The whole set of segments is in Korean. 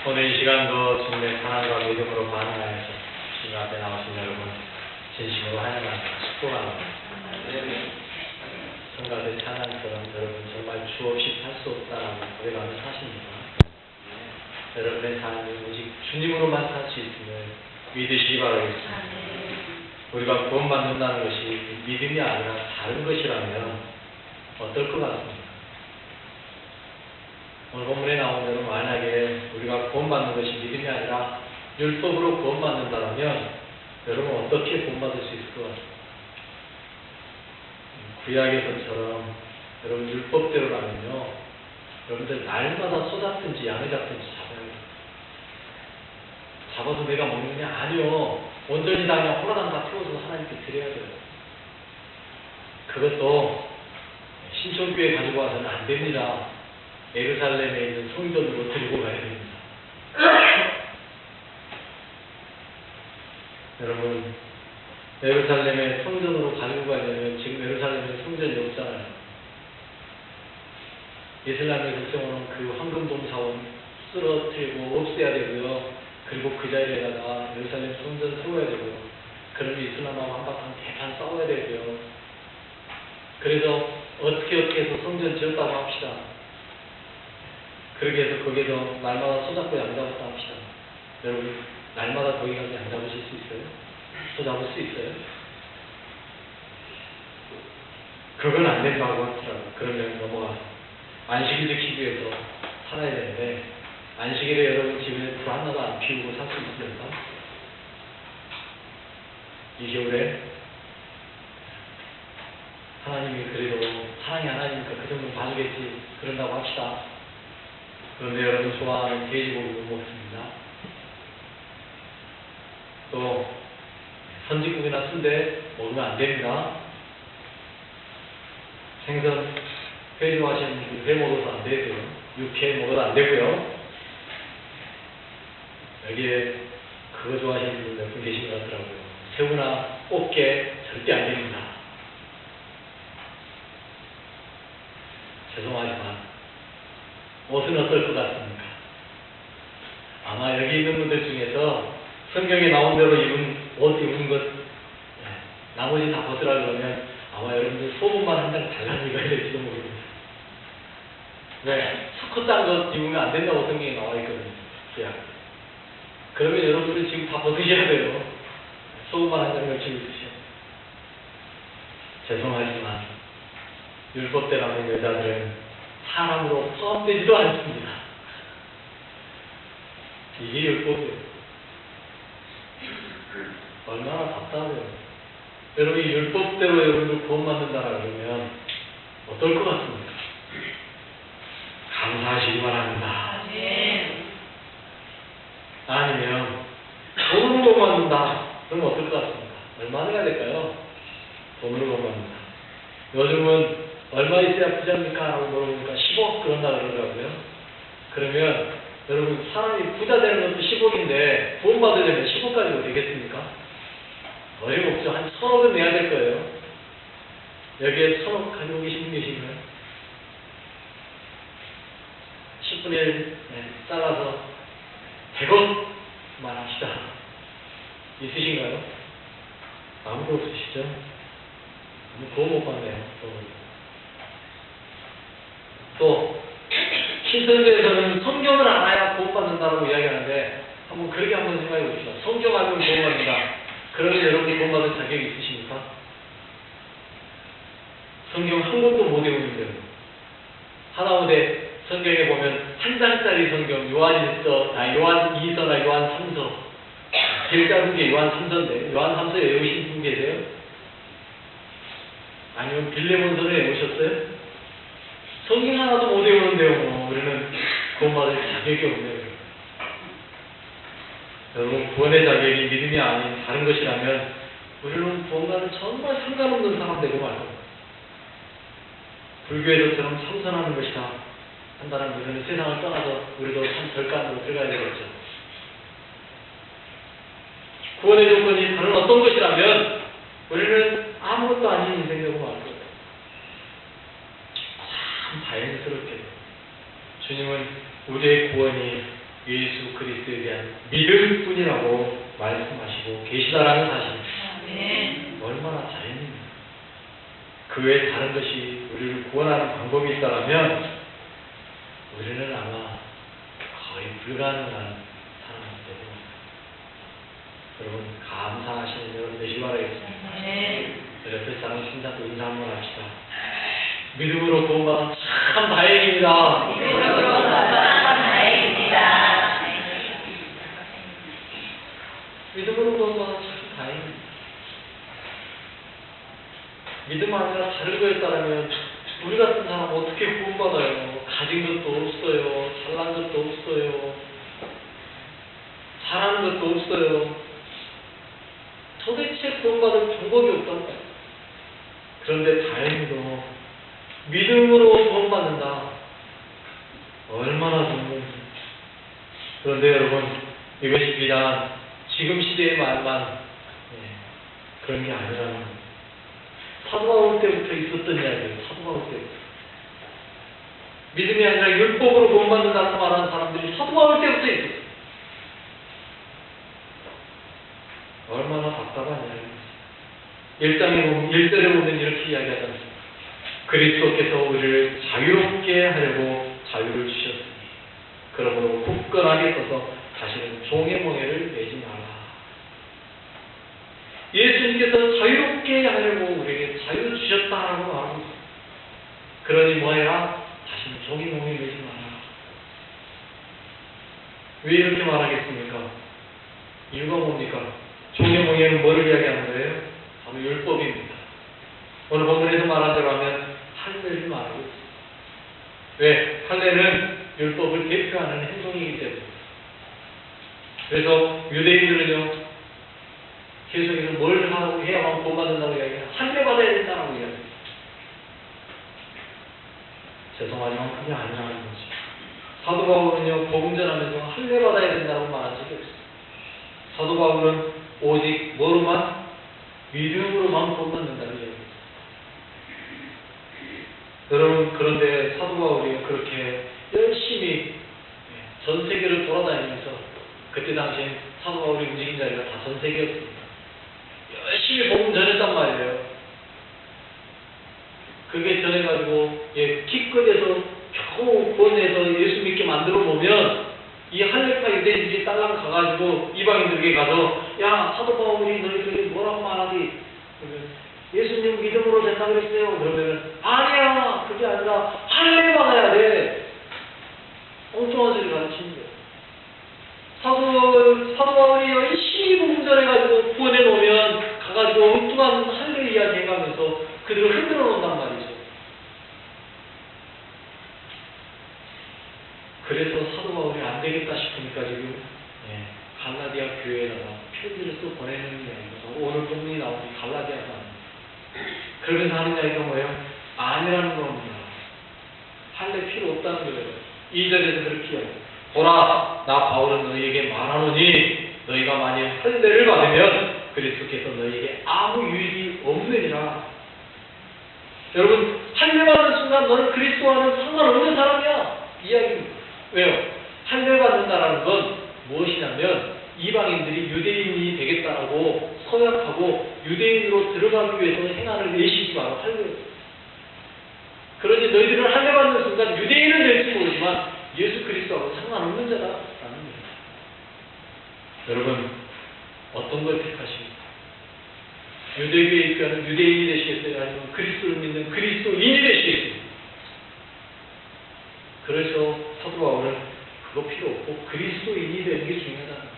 오늘 이 시간도 주님의 사랑과 믿음으로 반응하여서 주님 앞에 나오신 여러분 진심으로 환영합니다. 축복합니다. 성가대 찬양처럼 여러분 정말 주 없이 살 수 없다라고 고백하며 사십니다. 여러분의 삶이 오직 주님으로만 살 수 있음을 믿으시기 바라겠습니다. 우리가 구원받는다는 것이 믿음이 아니라 다른 것이라면 어떨 것 같습니까? 오늘 본문에 나온 대로 만약에 우리가 구원받는 것이 믿음이 아니라 율법으로 구원받는다면 여러분 어떻게 구원받을 수 있을 것 같습니까? 구약에서처럼 여러분 율법대로라면요 여러분들 날마다 소 잡든지 양을 잡든지 잡아야 돼요. 잡아서 내가 먹느냐? 아니요. 온전히 다 그냥 호라당 다 태워서 하나님께 드려야 돼요. 그것도 신천교에 가지고 와서는 안 됩니다. 예루살렘에 있는 성전으로 들고 가야 됩니다. 여러분, 예루살렘에 성전으로 가지고 가려면 지금 예루살렘에 성전이 없잖아요. 이슬람의 국정원은 그 황금돔 사원 쓰러뜨리고 없애야 되고요. 그리고 그 자리에다가 예루살렘 성전 세워야 되고요. 그러면 이슬람하고 한바탕 대판 싸워야 되고요. 그래서 어떻게 해서 성전 지었다고 합시다. 그렇게 해서 거기에서 날마다 소 잡고 양 잡았다 합시다. 여러분 날마다 거기 가서 양 잡으실 수 있어요? 소 잡을 수 있어요? 그건 안 된다고 하더라고요. 그러면 넘어가서 안식일 지키기 위해서 살아야 되는데 안식일에 여러분 집에 불 하나도 안 피우고 살 수 있습니까? 이 겨울에 하나님이 그래도 사랑이 하나니까 그 정도는 봐주겠지 그런다고 합시다. 그런데 여러분 좋아하는 돼지고기 못 먹습니다. 또 선지국이나 순대 먹으면 안 됩니다. 생선 회 좋아하시는 분들 회 먹어서 안 되고요. 육회 먹어도 안 되고요. 여기에 그거 좋아하시는 분들 몇 분 계신 것 같더라고요. 새우나 꽃게 절대 안 됩니다. 죄송하지만 옷은 어떨 것 같습니까? 아마 여기 있는 분들 중에서 성경에 나온 대로 옷 입은 것 나머지 다 벗으라 그러면 아마 여러분들 소문만 한 장 달라는 읽어야 될지도 모릅니다. 왜? 스커트 한 것 입으면 안 된다고 성경에 나와 있거든요. 그러면 여러분들 지금 다 벗으셔야 돼요. 소문만 한 장 걸치고 있으셔. 죄송하지만 율법대로 하는 여자들은 사람으로 포함되지도 않습니다. 이게 율법이에요. 얼마나 답답해요. 여러분이 율법대로 여러분들 구원받는다라 그러면 어떨 것 같습니까? 감사하시기 바랍니다. 아니면 돈으로 구원받는다. 그러면 어떨 것 같습니까? 얼마나 해야 될까요? 돈으로 구원받는다. 요즘은 얼마 있어야 부자입니까? 라고 물어보니까 10억 그런다 그러더라고요. 그러면 여러분 사람이 부자 되는 것도 10억인데 구원받으려면 10억 가지고 되겠습니까? 어림없죠. 한 1000억은 내야 될 거예요. 여기에 1000억 가지고 계신 분 계신가요? 10분의 1 잘라서 100억만 합시다. 있으신가요? 아무도 없으시죠? 그거 못 봤네요. 또 신천지에서는 성경을 알아야 구원받는다고 이야기하는데 그렇게 한번 생각해 봅시다. 성경 알면 구원받는다. 그러면 여러분이 구원받을 자격이 있으십니까? 성경 한 권도 못 외우는데요. 하나오대 성경에 보면 한 장짜리 성경 요한 2서나 요한 3서 제일 짧은 게 요한 3서인데 요한 3서 외우신 분 계세요? 아니면 빌레몬서를 외우셨어요? 성경 하나도 못 외우는데요. 우리는 구원받을 자격이 없네요. 여러분 구원의 자격이 믿음이 아닌 다른 것이라면 우리는 구원과는 정말 상관없는 사람 되고 말 겁니다. 불교에서처럼 참선하는 것이다 한다는 우리는 세상을 떠나서 우리도 참 절간으로 들어가야 되겠죠. 구원의 조건이 다른 어떤 것이라면 우리는 아무것도 아닌 인생 되고 말 겁니다. 참 다행스럽게 주님은 우리의 구원이 예수 그리스도에 대한 믿음뿐이라고 말씀하시고 계시다라는 사실. 얼마나 다행입니다. 그 외에 다른 것이 우리를 구원하는 방법이 있다면 우리는 아마 거의 불가능한 사람이 되고, 여러분 감사하시는 여러분 되시기 바라겠습니다. 옆에 사람 신자도 인사 한번 합시다. 믿음으로 구원받아 참 다행입니다. 믿음으로 구원받아 참 다행입니다. 믿음 아니라 다른 거에 따르면 우리 같은 사람 어떻게 구원받아요? 가진 것도 없어요. 잘난 것도 없어요. 잘하는 것도 없어요. 도대체 구원받을 방법이 없단 말이에요. 그런데 다행히도 믿음으로 구원받는다. 얼마나 좋은 건지. 그런데 여러분, 이것이 비단 지금 시대의 말만 그런 게 아니라는 거예요. 사도 바울 때부터 있었던 이야기예요. 사도 바울 때부터. 믿음이 아니라 율법으로 구원받는다고 말하는 사람들이 사도 바울 때부터 있었어요. 얼마나 답답한 이야기입니까? 1절에 보면 이렇게 이야기하지 않습니까? 그리스도께서 우리를 자유롭게 하려고 자유를 주셨으니 그러므로 굳건하게 서서 다시는 종의 멍에를 매지 마라. 예수님께서 자유롭게 하려고 우리에게 자유 주셨다라고 말하고 있습니다. 그러니 뭐해라? 다시는 종의 멍에 매지 마라. 왜 이렇게 말하겠습니까? 이유가 뭡니까? 종의 멍에는 뭐를 이야기하는 거예요? 바로 율법입니다. 오늘 본문에서 말한 대로 하면 할례를 말하고 있습니다. 왜? 할례는 율법을 대표하는 행동이기 때문에. 그래서 유대인들은요, 계속해서 뭘 하고 해야만 구원받는다고 이야기해요. 할례 받아야 된다고 이야기해요. 죄송하지만 그게 아니라는 거지. 사도 바울은요, 복음 전하면서 할례 받아야 된다고 말한 적이 없어요. 사도 바울은 오직 뭐로만? 믿음으로만 구원받는다고 이야기해요. 여러분, 그런데 사도 바울이 그렇게 열심히 전 세계를 돌아다니면서, 그때 당시엔 사도 바울이 움직인 자리가 다 전 세계였습니다. 열심히 복음 전했단 말이에요. 그게 전해가지고 기껏해서 겨우 구원해서 예수 믿게 만들어 보면 이 할례파 유대인들이 딸랑 가가지고 이방인들에게 가서, 야, 사도 바울이 너희들이 뭐라고 말하지? 예수님 믿음으로 된다 그랬어요. 그러면은 아니야, 그게 아니라 할례 받아야 돼. 엉뚱한 소리 가르치는 거예요. 사도 바울이 열심히 복음 전해가지고 구원해 놓으면 가가지고 엉뚱한 할례 이야기 해가면서 그들을 흔들어 놓는단 말이죠. 그래서 사도 바울이 안 되겠다 싶으니까 지금 갈라디아 교회에다가 편지를 또 보내는 이야기가 오늘 본문이 나오는 갈라디아가 그러면서 하는 이야기가 뭐예요? 아니라는 겁니다. 할례 필요 없다는 거예요. 2절에서 그렇게 이야기해요. 보라, 나 바울은 너희에게 말하노니 너희가 만일 할례를 받으면 그리스도께서 너희에게 아무 유익이 없느니라. 여러분, 할례 받는 순간 너는 그리스도와는 상관없는 사람이야. 이야기입니다. 왜요? 할례 받는다라는 건 무엇이냐면 이방인들이 유대인이 되겠다라고 서약하고 유대인으로 들어가기 위해서 행하는 예식이 바로 할례예요. 그러니 너희들은 할례 받는 순간 유대인은 될지 모르지만 예수 그리스도하고 상관없는 자다라는 겁니다. 여러분, 어떤 걸 택하십니까? 유대교에 입교하는 유대인이 되시겠어요? 아니면 그리스도를 믿는 그리스도인이 되시겠어요? 그래서 사도 바울은 그거 필요 없고 그리스도인이 되는 게 중요하다.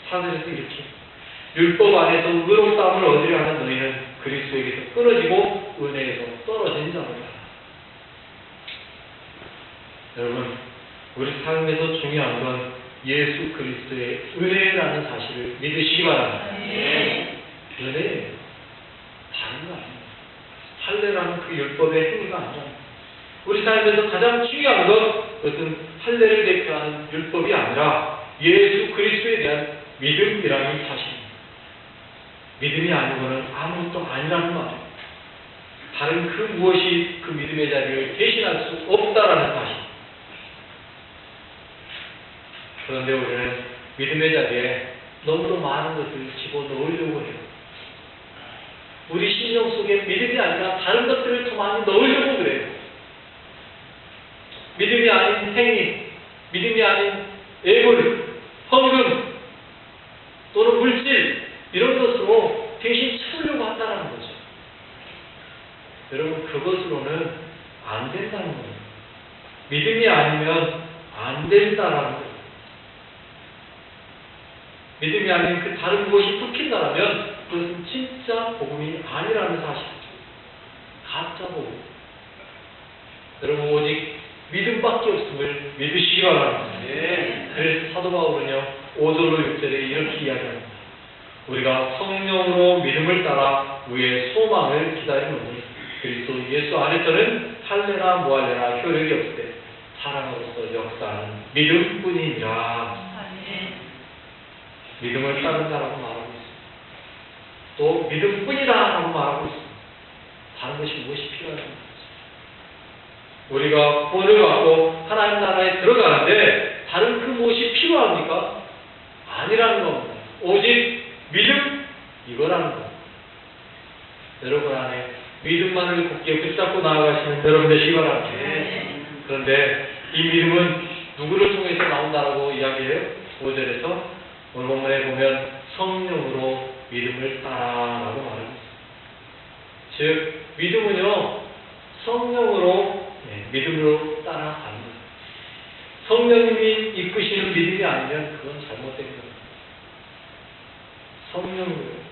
사절에서 이렇게 율법 안에서 의롭다함을 얻으려 하는 너희는 그리스도에게서 끊어지고 은혜에서 떨어진 자로다. 여러분, 우리 삶에서 중요한 건 예수 그리스도의 은혜라는 사실을 믿으시기 바랍니다. 은혜예요. 다른 거 아닙니다. 할례라는 그 율법의 행위가 아니라 우리 삶에서 가장 중요한 건 어떤 할례를 대표하는 율법이 아니라 예수 그리스도에 대한 믿음이라는 사실입니다. 믿음이 아니고는 아무것도 아니라는 말이에요. 다른 그 무엇이 그 믿음의 자리를 대신할 수 없다라는 사실. 그런데 우리는 믿음의 자리에 너무도 많은 것을 집어넣으려고 해요. 우리 심령 속에 믿음이 아니라 다른 것들을 더 많이 넣으려고 그래요. 믿음이 아닌 행위, 믿음이 아닌 예물, 헌금, 또는 물질, 이런 것으로 대신 채우려고 한다는 거죠. 여러분, 그것으로는 안 된다는 거예요. 믿음이 아니면 안 된다는 거예요. 믿음이 아닌 그 다른 무엇이 툭힌다면 그것은 진짜 복음이 아니라는 사실이죠. 가짜 복음. 여러분, 오직 믿음밖에 없음을 믿으시기 바랍니다. 그래서 사도 바울은요, 5절로 6절에 이렇게 이야기합니다. 우리가 성령으로 믿음을 따라 우리의 소망을 기다리노니 그리스도 예수 안에서는 할례나 무할례나 효력이 없되 사랑으로서 역사하는 믿음뿐이니라. 믿음을 따른다라고 말하고 있습니다. 또 믿음뿐이다라고 말하고 있습니다. 다른 것이 무엇이 필요하다는 거죠. 우리가 본을 갖고 하나님 나라에 들어가는데 다른 그 무엇이 필요합니까? 아니라는 겁니다. 오직 믿음, 이거라는 겁니다. 여러분 안에 믿음만을 굳게 붙잡고 나아가시는 여러분 되시기 바랍니다. 그런데 이 믿음은 누구를 통해서 나온다라고 이야기해요? 5절에서 오늘 본문에 보면 성령으로 믿음을 따라라고 말하고 있습니다. 즉 믿음은요, 성령으로 믿음으로 따라갑니다. 성령님이 이끄시는 믿음이 아니면 그건 잘못된 겁니다. 성령으로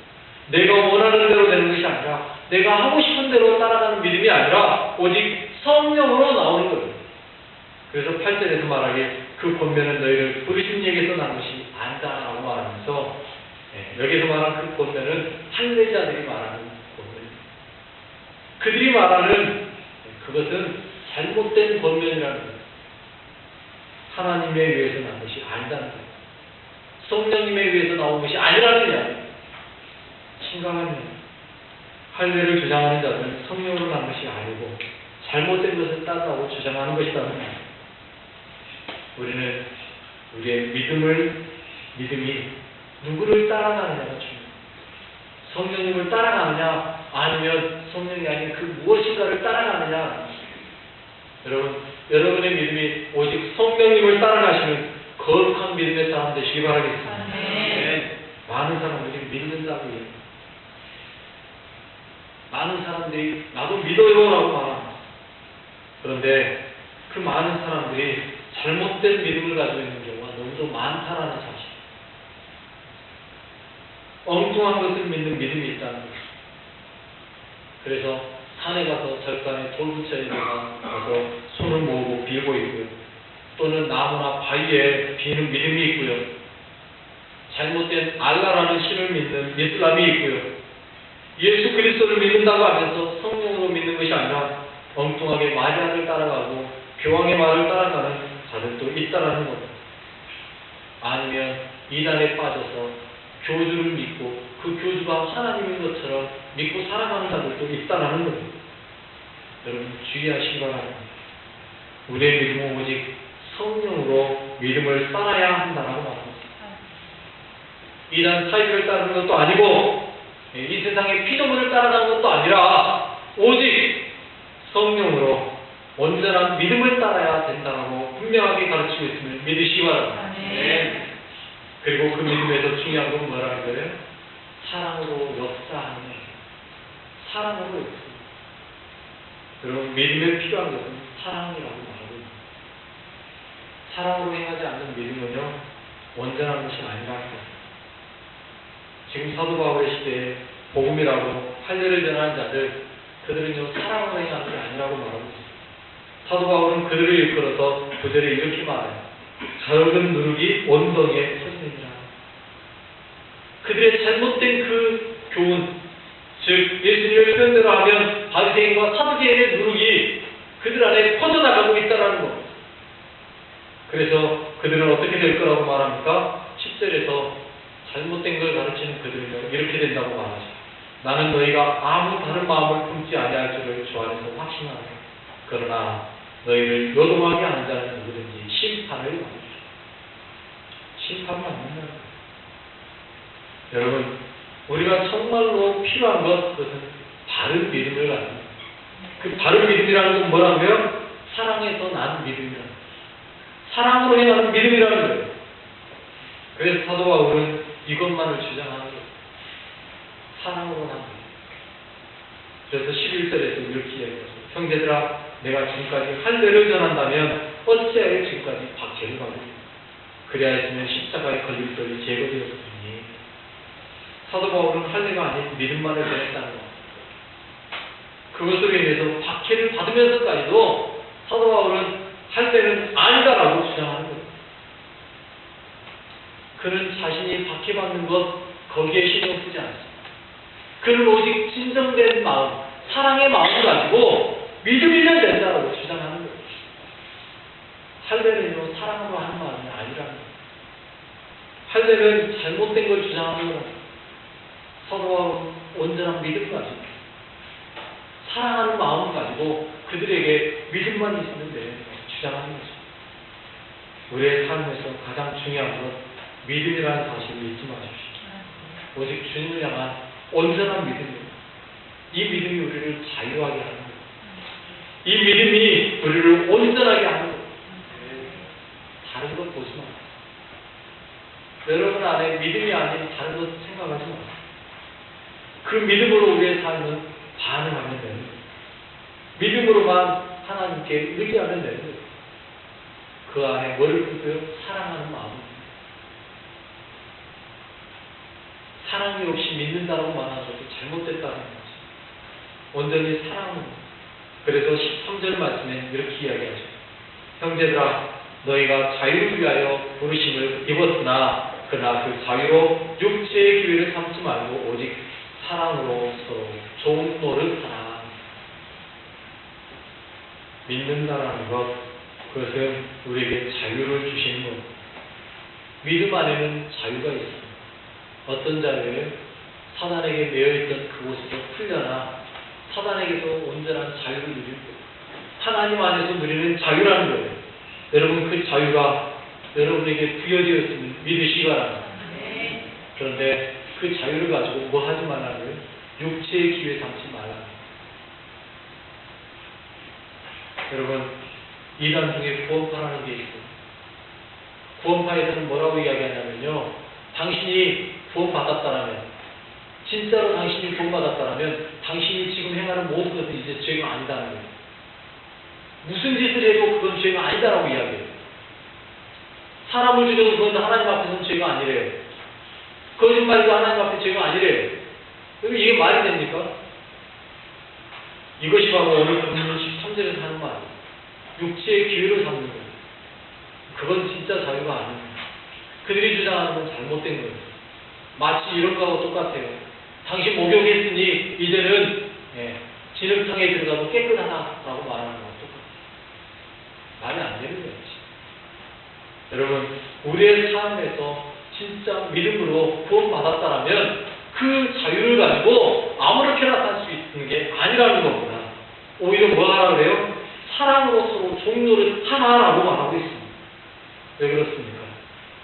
내가 원하는 대로 되는 것이 아니라 내가 하고 싶은 대로 따라가는 믿음이 아니라 오직 성령으로 나오는 거예요. 그래서 8절에서 말하기에 그 권면은 너희를 부르신 얘기에서 난 것이 아니다라고 말하면서 여기서 말하는 그 권면은 할례자들이 말하는 권면입니다. 그들이 말하는 그것은 잘못된 권면이라는 거예요. 하나님에 의해서 난 것이 아니다는 거예요. 성령님에 의해서 나온 것이 아니라는 이야기예요. 심각한 이야기. 할례를 주장하는 자들은 성령으로 난 것이 아니고 잘못된 것을 따르라고 주장하는 것이라는 거예요. 우리는 우리의 믿음이 누구를 따라가느냐가 중요해요. 성령님을 따라가느냐 아니면 성령이 아닌 그 무엇인가를 따라가느냐. 여러분의 믿음이 오직 성령님을 따라가시는 거룩한 믿음의 사람 되시기 바라겠습니다. 많은 사람들이 믿는다고 해요. 많은 사람들이 나도 믿어요라고 말합니다. 그런데 그 많은 사람들이 잘못된 믿음을 가지고 있는 경우가 너무도 많다라는 사실. 엉뚱한 것을 믿는 믿음이 있다는 거죠. 그래서 산에 가서 절간에 돌부처에다가 가서 손을 모으고 빌고 있고요. 또는 나무나 바위에 비는 믿음이 있고요. 잘못된 알라라는 신을 믿는 이슬람이 있고요. 예수 그리스도를 믿는다고 하면서 성령으로 믿는 것이 아니라 엉뚱하게 마리아를 따라가고 교황의 말을 따라가는 자들도 있다라는 겁니다. 아니면 이단에 빠져서 교주를 믿고 그 교주가 하나님인 것처럼 믿고 살아가는 자들도 있다라는 겁니다. 여러분 주의하시기 바랍니다. 우리의 믿음은 오직 성령으로 믿음을 따라야 한다라고 말합니다. 이단 사이비를 따르는 것도 아니고 이 세상의 피조물을 따라가는 것도 아니라 오직 성령으로 온전한 믿음을 따라야 된다고 분명하게 가르치고 있음을 믿으시기 바랍니다. 그리고 그 믿음에서 중요한 건 뭐라는 거예요? 사랑으로 역사하는 거예요. 사랑으로 역사. 여러분 믿음에 필요한 것은 사랑이라고 말하고 있습니다. 사랑으로 행하지 않는 믿음은요 온전한 것이 아니라는 거예요. 지금 사도 바울의 시대에 복음이라고 할례를 전하는 자들 그들은요 사랑으로 행하는 게 아니라고 말하고 있습니다. 사도 바울은 그들을 이끌어서 9절에 이렇게 말해요. 적은 누룩이 온덩이에 퍼지느니라. 그들의 잘못된 그 교훈, 즉 예수님의 표현대로 하면 바리새인과 사두개인의 누룩이 그들 안에 퍼져나가고 있다는 것. 그래서 그들은 어떻게 될 거라고 말합니까? 10절에서 잘못된 걸 가르치는 그들은 이렇게 된다고 말하죠. 나는 너희가 아무 다른 마음을 품지 아니할 줄을 주 안에서 확신하노라. 그러나 너희를 요동하게 하는 자는 누구든지 심판을 받으리라. 심판받는다는 거예요. 여러분, 우리가 정말로 필요한 것은 바른 믿음을 가지고, 그 바른 믿음이라는 건 뭐라고요? 사랑에서 난 믿음이라는 거예요. 사랑으로 행하는 믿음이라는 거예요. 그래서 사도 바울은 이것만을 주장하는 거예요. 사랑으로 난 믿음. 그래서 11절에서 이렇게 이야기했어요. 형제들아, 내가 지금까지 할례를 전한다면 어찌하여 지금까지 박해를 받으니? 그래야 했으면 십자가에 걸릴 것이 제거되었으니. 사도 바울은 할례가 아닌 믿음만을 전했다는 것. 그것으로 인해서 박해를 받으면서까지도 사도 바울은 할례는 아니다라고 주장하는 거예요. 그는 자신이 박해받는 것 거기에 신경 쓰지 않습니다. 그는 오직 진정된 마음, 사랑의 마음을 가지고 믿음이면 된다라고 주장하는 거예요. 할례는요, 사랑으로 하는 마음이 아니라는 거예요. 할례는 잘못된 걸 주장하는 거예요. 서로 온전한 믿음을 가지고 사랑하는 마음을 가지고 그들에게 믿음만 있으면 돼 주장하는 거죠. 우리의 삶에서 가장 중요한 건 믿음이라는 사실을 잊지 마십시오. 오직 주님을 향한 온전한 믿음입니다. 이 믿음이 우리를 자유하게 하는 거예요. 이 믿음이 우리를 온전하게 하는 거예요. 다른 것 보지 마세요. 여러분 안에 믿음이 아닌 다른 것 생각하지 마세요. 그 믿음으로 우리의 삶은 반응하면 되는 거예요. 믿음으로만 하나님께 의지하면 되는 거예요. 그 안에 뭐를 품고요? 사랑하는 마음. 사랑이 없이 믿는다고 말하는 것도 잘못됐다는 거죠. 온전히 사랑은. 그래서 13절 말씀에 이렇게 이야기하죠. 형제들아, 너희가 자유를 위하여 부르심을 입었으나 그러나 그 자유로 육체의 기회를 삼지 말고 오직 사랑으로 서로 좋은 노릇하라. 믿는다라는 것, 그것은 우리에게 자유를 주시는 것. 믿음 안에는 자유가 있습니다. 어떤 자유예요? 사단에게 매여있던 그곳에서 풀려나 사단에게서 온전한 자유를 누리는 거예요. 하나님 안에서 누리는 자유라는 거예요. 여러분, 그 자유가 여러분에게 부여되었음을 믿으시기 바랍니다. 그런데 그 자유를 가지고 뭐 하지 말라고요? 육체의 기회 삼지 말라. 여러분, 이단 중에 구원파라는 게 있어요. 구원파에서는 뭐라고 이야기하냐면요, 당신이 구원받았다라면, 진짜로 당신이 구원받았다라면 당신이 지금 행하는 모든 것은 이제 죄가 아니다는 거예요. 무슨 짓을 해도 그건 죄가 아니다라고 이야기해요. 사람을 죽여도 그건 하나님 앞에서는 죄가 아니래요. 거짓말도 하나님 앞에 죄가 아니래요. 이게 말이 됩니까? 이것이 바로 오늘 본문 13절에서 하는 말이에요. 육체의 기회를 삼는 거예요. 그건 진짜 자유가 아닙니다. 그들이 주장하는 건 잘못된 거예요. 마치 이런 거하고 똑같아요. 당신 목욕했으니 이제는 진흙탕에 들어가도 깨끗하다라고 말하는 거하고 똑같아요. 말이 안 되는 거예요. 여러분, 우리의 삶에서 진짜 믿음으로 구원받았다라면 그 자유를 가지고 아무렇게나 살 수 있는 게 아니라는 겁니다. 오히려 뭐 하라 그래요? 사랑으로 서로 종로를 하나라고 말하고 있습니다. 왜 그렇습니까?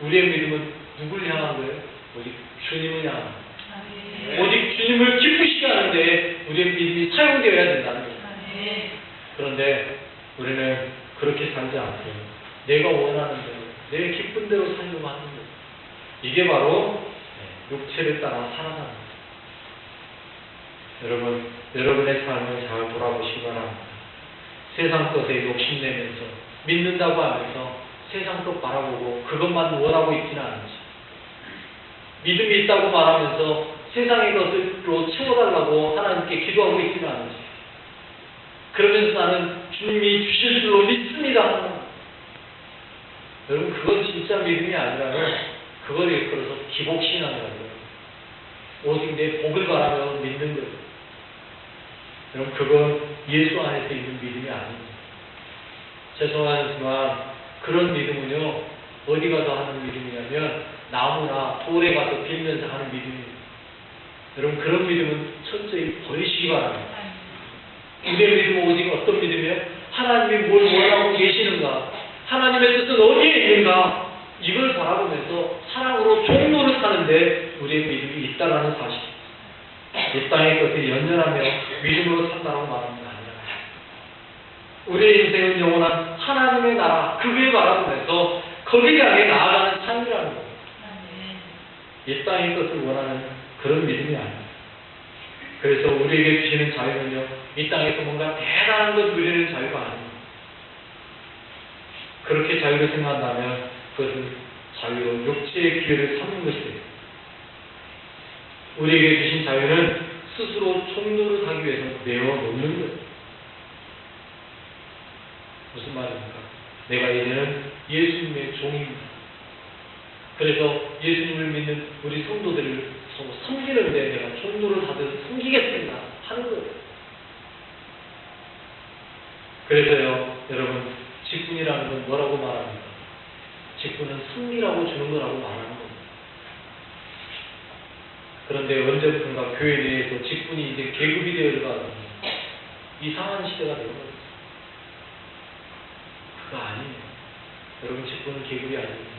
우리의 믿음은 누굴 향한 거예요? 오직 주님을 향한 거예요. 오직 주님을 기쁘시게 하는데 우리의 믿음이 사용되어야 된다는 거예요. 그런데 우리는 그렇게 살지 않고요. 내가 원하는 대로, 내 기쁜 대로 살려고 하는 거예요. 이게 바로 육체를 따라 살아가는 거예요. 여러분, 여러분의 삶을 잘 돌아보시기 바랍니다. 세상 것에 욕심내면서 믿는다고 하면서 세상 것 바라보고 그것만 원하고 있지는 않은지, 믿음이 있다고 말하면서 세상의 것으로 채워달라고 하나님께 기도하고 있지는 않은지, 그러면서 나는 주님이 주실 줄로 믿습니다. 여러분, 그건 진짜 믿음이 아니라요, 그걸 일컬어서 기복신앙이라고 해요. 오직 내 복을 바라며 믿는 거예요. 여러분, 그건 예수 안에서 있는 믿음이 아닙니다. 죄송하지만 그런 믿음은요, 어디 가서 하는 믿음이냐면 나무나 돌에 가서 빌면서 하는 믿음입니다. 여러분, 그런 믿음은 철저히 버리시기 바랍니다. 우리의 믿음은 오직 어떤 믿음이에요? 하나님이 뭘 원하고 계시는가? 하나님의 뜻은 어디에 있는가? 이걸 바라보면서 사랑으로 종로를 타는데 우리의 믿음이 있다라는 사실. 이 땅의 것을 연연하며 믿음으로 산다고 말하는 거 아니야. 우리의 인생은 영원한 하나님의 나라, 그걸 바라보면서 거기를 향해 나아가는 삶이라는 거예요. 이 땅의 것을 원하는 그런 믿음이 아니에요. 그래서 우리에게 주시는 자유는요, 이 땅에서 뭔가 대단한 것 누리는 자유가 아닙니다. 그렇게 자유를 생각한다면 그것은 자유로 육체의 기회를 삼는 것이에요. 우리에게 주신 자유는 스스로 총노릇 하기 위해서 내어놓는 거예요. 무슨 말입니까? 내가 이제는 예수님의 종입니다. 그래서 예수님을 믿는 우리 성도들을 섬기는데 내가 총노릇 하듯 섬기겠습니다 하는 거예요. 그래서요, 여러분, 직분이라는 건 뭐라고 말합니까? 직분은 승리라고 주는 거라고 말하는 겁니다. 그런데 언제부턴가 교회 내에서 직분이 이제 계급이 되어가는 이상한 시대가 되는 거예요. 그거 아니에요. 여러분, 직분은 계급이 아닙니다.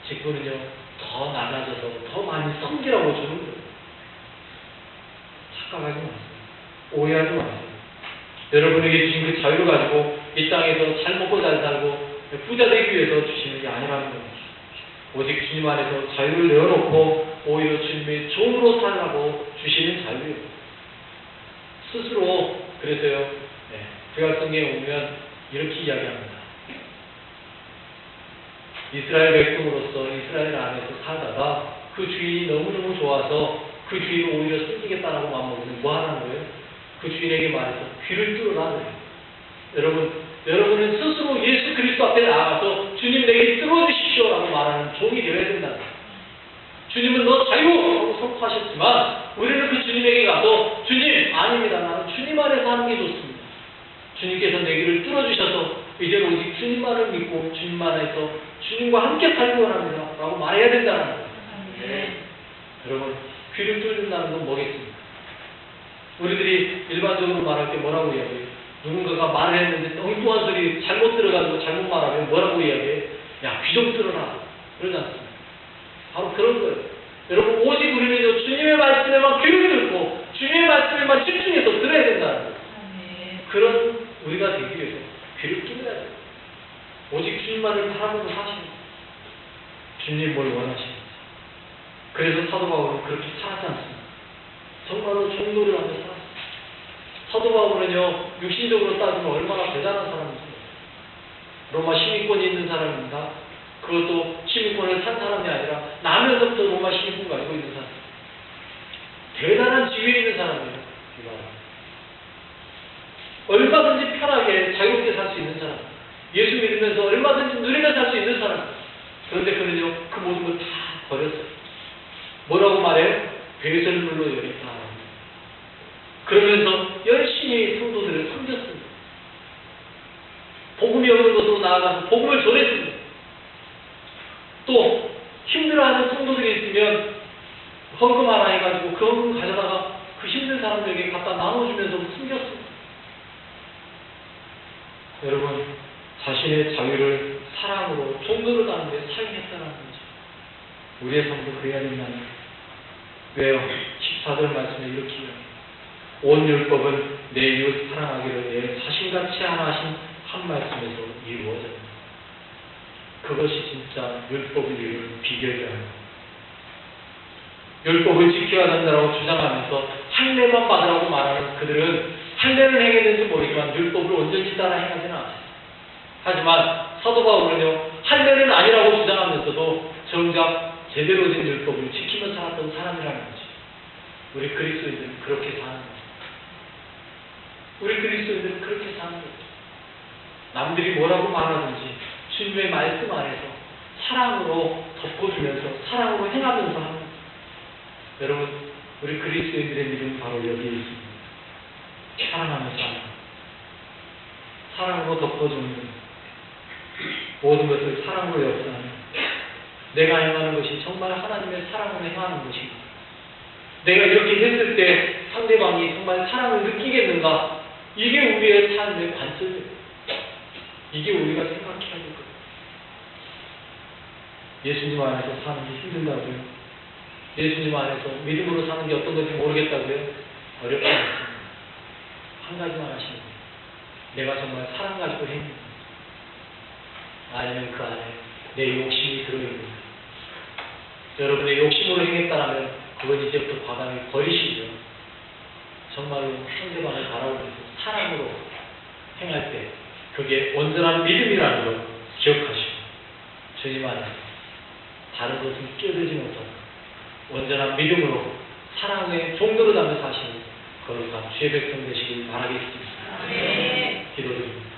직분은요, 더 낮아져서 더 많이 섬기라고 주는 거예요. 착각하지 마세요. 오해하지 마세요. 여러분에게 주신 그 자유를 가지고 이 땅에서 잘 먹고 잘 살고 부자 되기 위해서 주시는 게 아니라는 겁니다. 오직 주님 안에서 자유를 내어놓고 오히려 주님의 종으로 살라고 주시는 자유예요. 스스로. 그래서요, 구약성경에 오면 이렇게 이야기합니다. 이스라엘 백성으로서 이스라엘 안에서 살다가 그 주인이 너무너무 좋아서 그 주인을 오히려 섬기겠다라고 마음먹으면 뭐 하는 거예요? 그 주인에게 말해서 귀를 뚫어라 그래요. 여러분은 스스로 예수 그리스도 앞에 나가서 주님 내게 뚫어주십시오라고 말하는 종이 되어야 된다. 주님은 너 자유라고 선포하셨지만 우리는 그 주님에게 가서 주님, 아닙니다. 나는 주님 안에서 하는 게 좋습니다. 주님께서 내 길을 뚫어주셔서 이제 오직 주님만을 믿고 주님 안에서 주님과 함께 살기 원합니다 라고 말해야 된다는 거예요. 여러분, 귀를 뚫는다는 건 뭐겠습니까? 우리들이 일반적으로 말할 때 뭐라고 이야기해요? 누군가가 말을 했는데 엉뚱한 소리 잘못 들어가지고 잘못 말하면 뭐라고 이야기해요? 야, 귀 좀 뚫어라. 그러지 않습니까? 바로 그런 거예요. 여러분, 오직 우리는 주님의 말씀에만 귀를 뚫고 주님의 말씀에만 집중해서 들어야 된다는 거예요. 그런 우리가 되기 위해서 귀를 뚫어야 돼요. 오직 주님만을 바라보고 사시는 거예요. 주님 뭘 원하시는지. 그래서 사도 바울은 그렇게 살았지 않습니다. 정말로 종노를 하며 살았습니다. 사도 바울은요, 육신적으로 따지면 얼마나 대단한 사람입니까? 로마 시민권이 있는 사람입니다. 그것도 시민권을 산 사람이 아니라 나면서부터 로마 시민권 가지고 있는 사람. 대단한 지위에 있는 사람이에요. 얼마든지 편하게 자유롭게 살 수 있는 사람. 예수 믿으면서 얼마든지 누리며 살 수 있는 사람. 그런데 그는요, 그 모든 걸 다 버렸어요. 뭐라고 말해요? 배설물로 여겼다. 그러면서 열심히 성도들을 섬겼습니다. 복음이 없는 곳으로 나아가서 복음을 전했습니다. 또 힘들어하는 성도들이 있으면 헌금 하나 해가지고 그 헌금 가져다가 그 힘든 사람들에게 갖다 나눠주면서 섬겼습니다. 여러분, 자신의 자유를 사랑으로 종로를 하는 데 사용했다는 거죠. 우리의 삶도 그래야 된다는 거예요. 왜요? 14절 말씀에 이렇게 이야기해요. 온 율법은 내 이웃 사랑하기를 내 자신같이 하나 하신 한 말씀에서 이루어집니다. 그것이 진짜 율법을 이루는 비결이라는 거예요. 율법을 지켜야 한다고 주장하면서 할례만 받으라고 말하는 그들은 할례를 행했는지 모르지만 율법을 온전히 따라 행하지는 않아요. 하지만 사도 바울은요, 할례는 아니라고 주장하면서도 정작 제대로 된 율법을 지키며 살았던 사람이라는 거죠. 우리 그리스도인들은 그렇게 사는 거죠. 우리 그리스도인들은 그렇게 사는 거죠. 남들이 뭐라고 말하든지 주님의 말씀 안에서 사랑으로 덮어주면서 사랑으로 행하면서 하는 거죠. 여러분, 우리 그리스도인들의 믿음은 바로 여기에 있습니다. 사랑하면서 하는 것. 사랑으로 덮어주는 모든 것을 사랑으로 역사하는, 내가 행하는 것이 정말 하나님의 사랑으로 행하는 것인가? 내가 이렇게 했을 때 상대방이 정말 사랑을 느끼겠는가? 이게 우리의 삶의 관점이에요. 이게 우리가 생각해야 될 거예요. 예수님 안에서 사는 게 힘든다고요? 예수님 안에서 믿음으로 사는 게 어떤 건지 모르겠다고요? 어렵지 않습니다. 한 가지만 하시면 돼요. 내가 정말 사랑 가지고 행했는가? 아니면 그 안에 내 욕심이 들어있는가? 여러분의 욕심으로 행했다라면 그건 이제부터 과감히 버리시고요. 정말로 상대방을 바라보면서 사랑으로 행할 때 그게 온전한 믿음이라는 걸 기억하시고 주님 안에서 다른 것은 끼어들지 못하고 온전한 믿음으로 사랑의 종도로 담겨 사시는 거룩한 주의 백성 되시길 바라겠습니다. 기도드립니다.